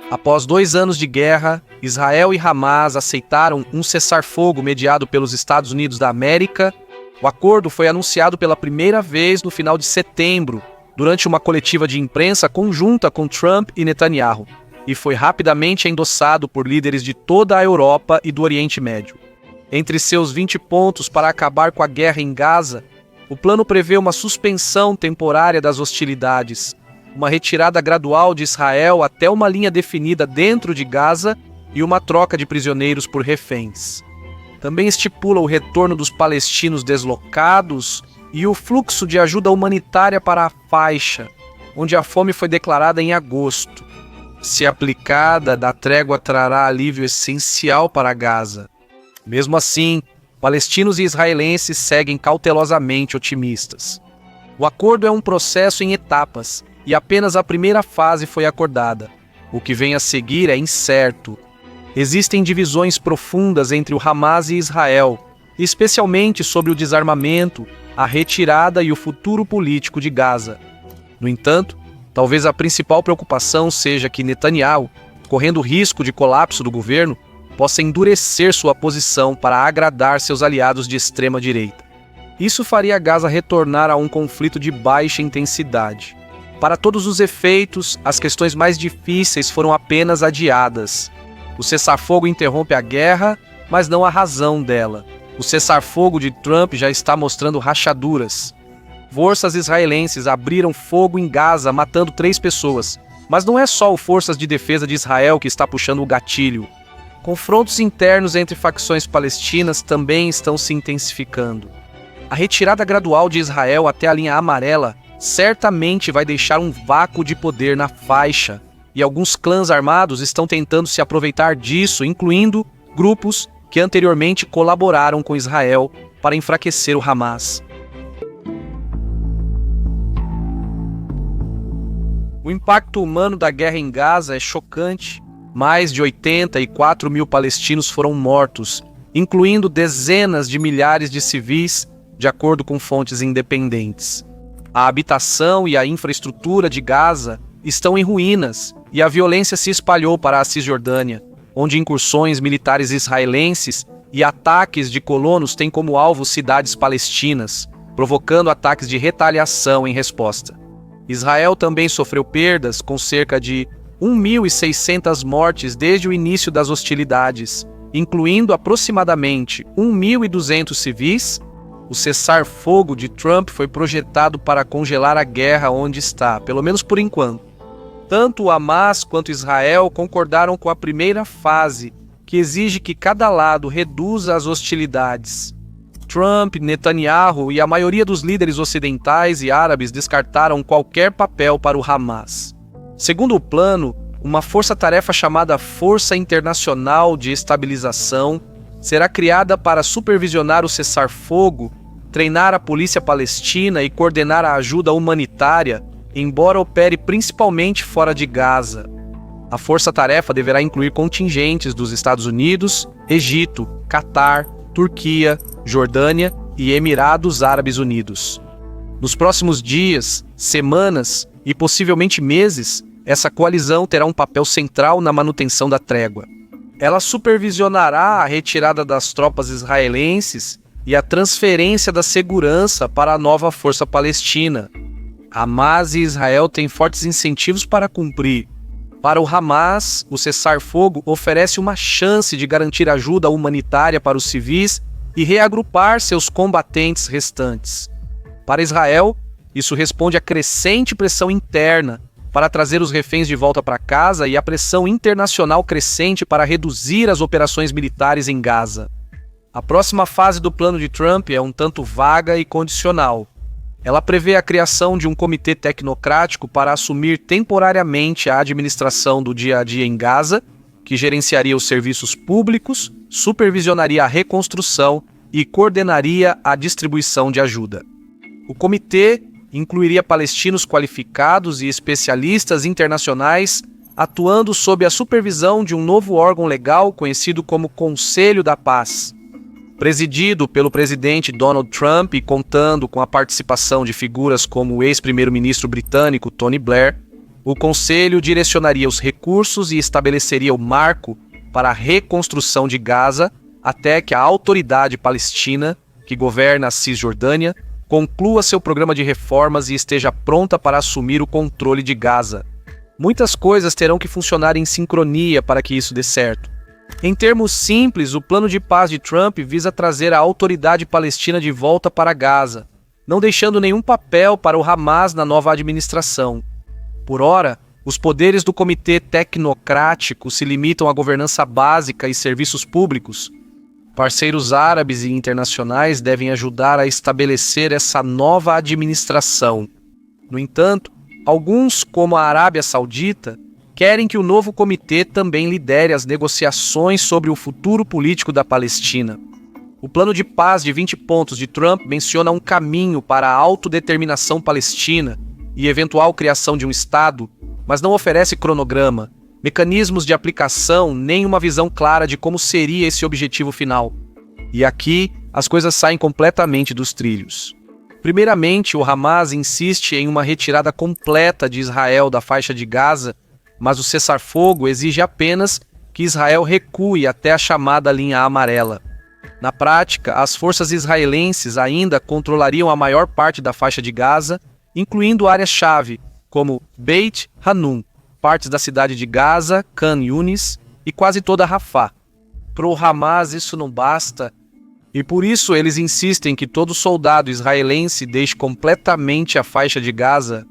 Após 2 anos de guerra, Israel e Hamas aceitaram um cessar-fogo mediado pelos Estados Unidos da América. O acordo foi anunciado pela primeira vez no final de setembro, durante uma coletiva de imprensa conjunta com Trump e Netanyahu, e foi rapidamente endossado por líderes de toda a Europa e do Oriente Médio. Entre seus 20 pontos para acabar com a guerra em Gaza, o plano prevê uma suspensão temporária das hostilidades, uma retirada gradual de Israel até uma linha definida dentro de Gaza e uma troca de prisioneiros por reféns. Também estipula o retorno dos palestinos deslocados e o fluxo de ajuda humanitária para a faixa, onde a fome foi declarada em agosto. Se aplicada, a trégua trará alívio essencial para Gaza. Mesmo assim, palestinos e israelenses seguem cautelosamente otimistas. O acordo é um processo em etapas, e apenas a primeira fase foi acordada. O que vem a seguir é incerto. Existem divisões profundas entre o Hamas e Israel, especialmente sobre o desarmamento, a retirada e o futuro político de Gaza. No entanto, talvez a principal preocupação seja que Netanyahu, correndo o risco de colapso do governo, possa endurecer sua posição para agradar seus aliados de extrema-direita. Isso faria Gaza retornar a um conflito de baixa intensidade. Para todos os efeitos, as questões mais difíceis foram apenas adiadas. O cessar-fogo interrompe a guerra, mas não a razão dela. O cessar-fogo de Trump já está mostrando rachaduras. Forças israelenses abriram fogo em Gaza, matando 3 pessoas. Mas não é só o Forças de Defesa de Israel que está puxando o gatilho. Confrontos internos entre facções palestinas também estão se intensificando. A retirada gradual de Israel até a linha amarela certamente vai deixar um vácuo de poder na faixa, e alguns clãs armados estão tentando se aproveitar disso, incluindo grupos que anteriormente colaboraram com Israel para enfraquecer o Hamas. O impacto humano da guerra em Gaza é chocante. Mais de 84 mil palestinos foram mortos, incluindo dezenas de milhares de civis, de acordo com fontes independentes. A habitação e a infraestrutura de Gaza estão em ruínas e a violência se espalhou para a Cisjordânia, onde incursões militares israelenses e ataques de colonos têm como alvo cidades palestinas, provocando ataques de retaliação em resposta. Israel também sofreu perdas, com cerca de 1.600 mortes desde o início das hostilidades, incluindo aproximadamente 1.200 civis. O cessar-fogo de Trump foi projetado para congelar a guerra onde está, pelo menos por enquanto. Tanto o Hamas quanto Israel concordaram com a primeira fase, que exige que cada lado reduza as hostilidades. Trump, Netanyahu e a maioria dos líderes ocidentais e árabes descartaram qualquer papel para o Hamas. Segundo o plano, uma força-tarefa chamada Força Internacional de Estabilização será criada para supervisionar o cessar-fogo, treinar a polícia palestina e coordenar a ajuda humanitária, embora opere principalmente fora de Gaza. A força-tarefa deverá incluir contingentes dos Estados Unidos, Egito, Catar, Turquia, Jordânia e Emirados Árabes Unidos. Nos próximos dias, semanas e possivelmente meses, essa coalizão terá um papel central na manutenção da trégua. Ela supervisionará a retirada das tropas israelenses e a transferência da segurança para a nova força palestina. Hamas e Israel têm fortes incentivos para cumprir. Para o Hamas, o cessar-fogo oferece uma chance de garantir ajuda humanitária para os civis e reagrupar seus combatentes restantes. Para Israel, isso responde à crescente pressão interna para trazer os reféns de volta para casa e a pressão internacional crescente para reduzir as operações militares em Gaza. A próxima fase do plano de Trump é um tanto vaga e condicional. Ela prevê a criação de um comitê tecnocrático para assumir temporariamente a administração do dia a dia em Gaza, que gerenciaria os serviços públicos, supervisionaria a reconstrução e coordenaria a distribuição de ajuda. O comitê incluiria palestinos qualificados e especialistas internacionais atuando sob a supervisão de um novo órgão legal conhecido como Conselho da Paz. Presidido pelo presidente Donald Trump e contando com a participação de figuras como o ex-primeiro-ministro britânico Tony Blair, o Conselho direcionaria os recursos e estabeleceria o marco para a reconstrução de Gaza até que a autoridade palestina, que governa a Cisjordânia, conclua seu programa de reformas e esteja pronta para assumir o controle de Gaza. Muitas coisas terão que funcionar em sincronia para que isso dê certo. Em termos simples, o plano de paz de Trump visa trazer a autoridade palestina de volta para Gaza, não deixando nenhum papel para o Hamas na nova administração. Por ora, os poderes do Comitê Tecnocrático se limitam à governança básica e serviços públicos. Parceiros árabes e internacionais devem ajudar a estabelecer essa nova administração. No entanto, alguns, como a Arábia Saudita, querem que o novo comitê também lidere as negociações sobre o futuro político da Palestina. O plano de paz de 20 pontos de Trump menciona um caminho para a autodeterminação palestina e eventual criação de um Estado, mas não oferece cronograma, mecanismos de aplicação nem uma visão clara de como seria esse objetivo final. E aqui, as coisas saem completamente dos trilhos. Primeiramente, o Hamas insiste em uma retirada completa de Israel da faixa de Gaza, mas o cessar-fogo exige apenas que Israel recue até a chamada linha amarela. Na prática, as forças israelenses ainda controlariam a maior parte da faixa de Gaza, incluindo áreas-chave, como Beit Hanun, partes da cidade de Gaza, Khan Yunis e quase toda Rafah. Para o Hamas isso não basta, e por isso eles insistem que todo soldado israelense deixe completamente a faixa de Gaza.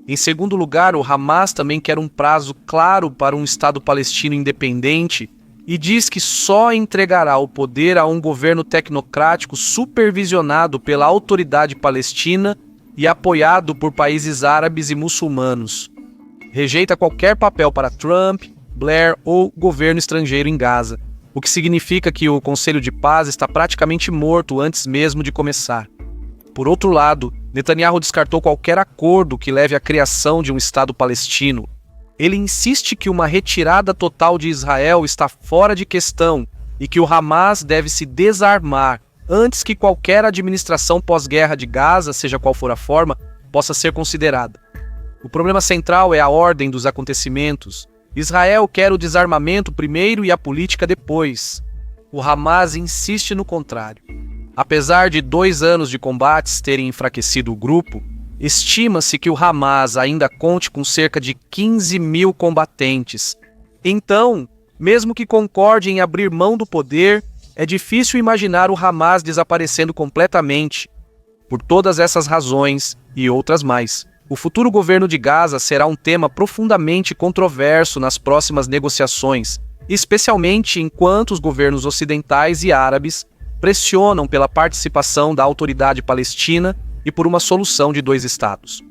Em segundo lugar, o Hamas também quer um prazo claro para um Estado palestino independente e diz que só entregará o poder a um governo tecnocrático supervisionado pela autoridade palestina e apoiado por países árabes e muçulmanos. Rejeita qualquer papel para Trump, Blair ou governo estrangeiro em Gaza, o que significa que o Conselho de Paz está praticamente morto antes mesmo de começar. Por outro lado, Netanyahu descartou qualquer acordo que leve à criação de um Estado palestino. Ele insiste que uma retirada total de Israel está fora de questão e que o Hamas deve se desarmar antes que qualquer administração pós-guerra de Gaza, seja qual for a forma, possa ser considerada. O problema central é a ordem dos acontecimentos. Israel quer o desarmamento primeiro e a política depois. O Hamas insiste no contrário. Apesar de 2 anos de combates terem enfraquecido o grupo, estima-se que o Hamas ainda conte com cerca de 15 mil combatentes. Então, mesmo que concorde em abrir mão do poder, é difícil imaginar o Hamas desaparecendo completamente. Por todas essas razões e outras mais, o futuro governo de Gaza será um tema profundamente controverso nas próximas negociações, especialmente enquanto os governos ocidentais e árabes pressionam pela participação da autoridade palestina e por uma solução de 2 estados.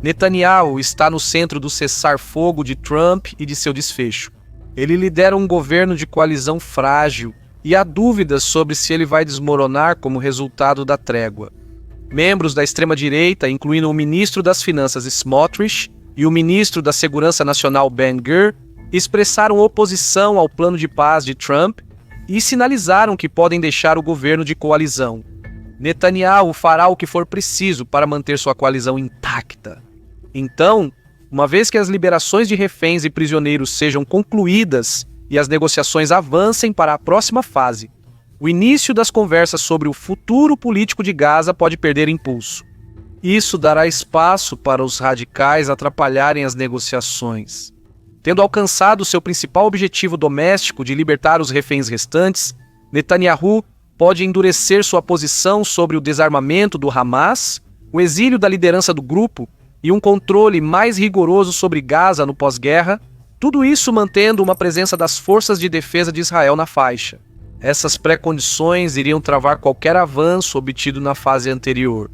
Netanyahu está no centro do cessar-fogo de Trump e de seu desfecho. Ele lidera um governo de coalizão frágil e há dúvidas sobre se ele vai desmoronar como resultado da trégua. Membros da extrema-direita, incluindo o ministro das Finanças Smotrich e o ministro da Segurança Nacional Ben-Gvir, expressaram oposição ao plano de paz de Trump e sinalizaram que podem deixar o governo de coalizão. Netanyahu fará o que for preciso para manter sua coalizão intacta. Então, uma vez que as liberações de reféns e prisioneiros sejam concluídas e as negociações avancem para a próxima fase, o início das conversas sobre o futuro político de Gaza pode perder impulso. Isso dará espaço para os radicais atrapalharem as negociações. Tendo alcançado seu principal objetivo doméstico de libertar os reféns restantes, Netanyahu pode endurecer sua posição sobre o desarmamento do Hamas, o exílio da liderança do grupo e um controle mais rigoroso sobre Gaza no pós-guerra, tudo isso mantendo uma presença das forças de defesa de Israel na faixa. Essas pré-condições iriam travar qualquer avanço obtido na fase anterior.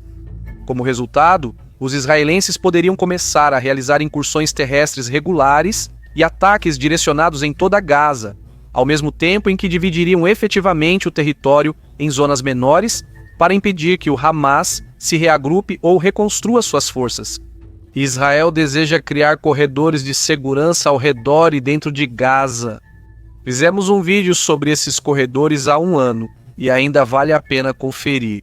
Como resultado, os israelenses poderiam começar a realizar incursões terrestres regulares e ataques direcionados em toda Gaza, ao mesmo tempo em que dividiriam efetivamente o território em zonas menores para impedir que o Hamas se reagrupe ou reconstrua suas forças. Israel deseja criar corredores de segurança ao redor e dentro de Gaza. Fizemos um vídeo sobre esses corredores há 1 ano e ainda vale a pena conferir.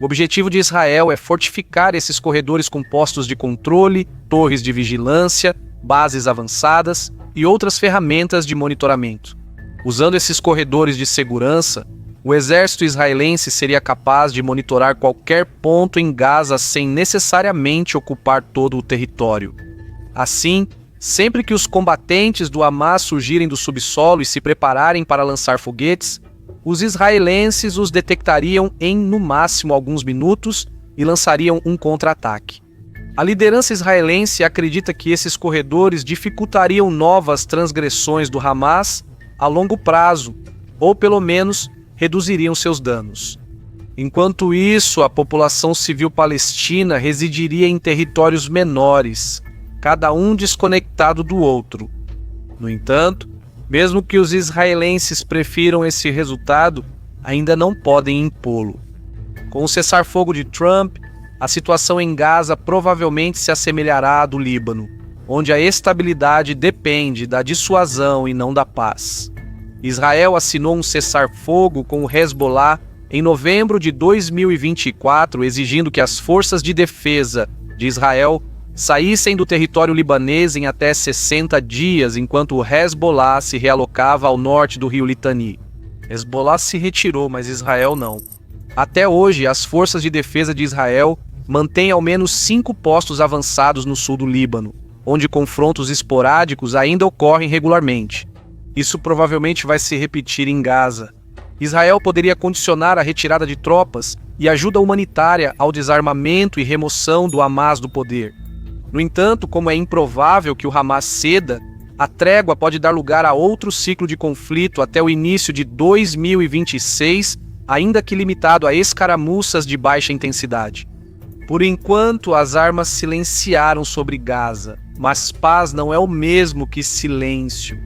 O objetivo de Israel é fortificar esses corredores com postos de controle, torres de vigilância, bases avançadas e outras ferramentas de monitoramento. Usando esses corredores de segurança, o exército israelense seria capaz de monitorar qualquer ponto em Gaza sem necessariamente ocupar todo o território. Assim, sempre que os combatentes do Hamas surgirem do subsolo e se prepararem para lançar foguetes, os israelenses os detectariam em, no máximo, alguns minutos e lançariam um contra-ataque. A liderança israelense acredita que esses corredores dificultariam novas transgressões do Hamas a longo prazo, ou pelo menos reduziriam seus danos. Enquanto isso, a população civil palestina residiria em territórios menores, cada um desconectado do outro. No entanto, mesmo que os israelenses prefiram esse resultado, ainda não podem impô-lo. Com o cessar-fogo de Trump, a situação em Gaza provavelmente se assemelhará à do Líbano, onde a estabilidade depende da dissuasão e não da paz. Israel assinou um cessar-fogo com o Hezbollah em novembro de 2024, exigindo que as forças de defesa de Israel saíssem do território libanês em até 60 dias, enquanto o Hezbollah se realocava ao norte do rio Litani. Hezbollah se retirou, mas Israel não. Até hoje, as forças de defesa de Israel mantêm ao menos 5 postos avançados no sul do Líbano, onde confrontos esporádicos ainda ocorrem regularmente. Isso provavelmente vai se repetir em Gaza. Israel poderia condicionar a retirada de tropas e ajuda humanitária ao desarmamento e remoção do Hamas do poder. No entanto, como é improvável que o Hamas ceda, a trégua pode dar lugar a outro ciclo de conflito até o início de 2026, ainda que limitado a escaramuças de baixa intensidade. Por enquanto, as armas silenciaram sobre Gaza, mas paz não é o mesmo que silêncio.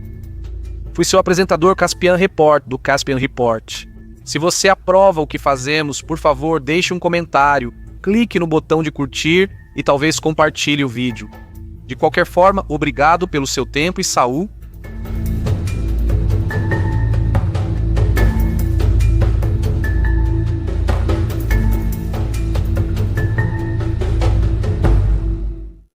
Fui seu apresentador Caspian Report, do Caspian Report. Se você aprova o que fazemos, por favor, deixe um comentário, clique no botão de curtir e talvez compartilhe o vídeo. De qualquer forma, obrigado pelo seu tempo e saúde.